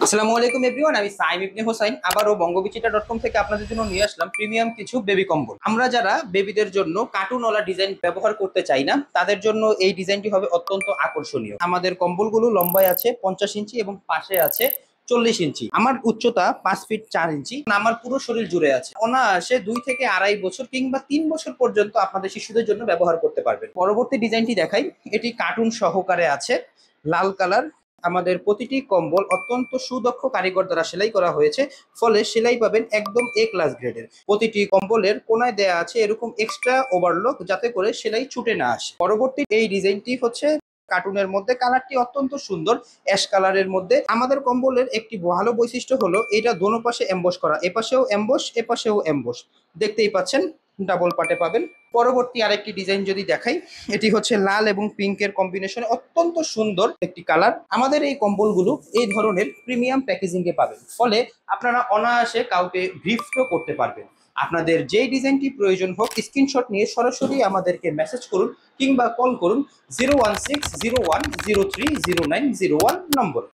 আসসালামু আলাইকুম এভরিওয়ান, আমি সাইম ইবনে হোসাইন আবারও বঙ্গবিচিত্রা.com থেকে আপনাদের জন্য নিয়ে আসলাম প্রিমিয়াম কিছু বেবি কম্বল। আমরা যারা বেবিদের জন্য কার্টুনওয়ালা ডিজাইন ব্যবহার করতে চাই না, তাদের জন্য এই ডিজাইনটি হবে অত্যন্ত আকর্ষণীয়। আমাদের কম্বলগুলো লম্বায় আছে 50 ইঞ্চি এবং পাশে আছে 40 ইঞ্চি। আমার উচ্চতা 5 ফিট 4 ইঞ্চি। আমার পুরো শরীর জুড়ে আছে। অনায়াসে 2 থেকে আড়াই বছর কিংবা 3 বছর পর্যন্ত আপনাদের শিশুদের জন্য ব্যবহার করতে পারবেন। পরবর্তী ডিজাইনটি দেখাই। এটি কার্টুন সহকারে আছে, লাল কালার। আমাদের প্রতিটি কম্বল অত্যন্ত সুদক্ষ কারিগর দ্বারা সেলাই করা হয়েছে, ফলে সেলাই পাবেন একদম এ ক্লাস গ্রেডের। প্রতিটি কম্বলের কোনায় দেয়া আছে এরকম এক্সট্রা ওভারলক, যাতে করে সেলাই ছুটে না আসে। পরবর্তী এই ডিজাইনটি হচ্ছে কার্টুনের মধ্যে, কালারটি অত্যন্ত সুন্দর, অ্যাশ কালারের মধ্যে। আমাদের কম্বলের একটি ভালো বৈশিষ্ট্য হলো এটা দোনো পাশে এমবস করা, এপাশেও এমবস এপাশেও এমবস, দেখতেই পাচ্ছেন, ডাবল পাটে পাবেন। পরবর্তী আরেকটি ডিজাইন যদি দেখাই, এটি হচ্ছে লাল এবং পিঙ্কের কম্বিনেশনে অত্যন্ত সুন্দর একটি কালার। আমাদের এই কম্বলগুলো এই ধরনের প্রিমিয়াম প্যাকেজিং এ পাবেন, ফলে আপনারা অনায়াসে কাউকে গিফটও করতে পারবেন। আপনাদের যেই ডিজাইনটি প্রয়োজন হোক, স্ক্রিনশট নিয়ে সরাসরি আমাদেরকে মেসেজ করুন কিংবা কল করুন 01601030901 নম্বরে।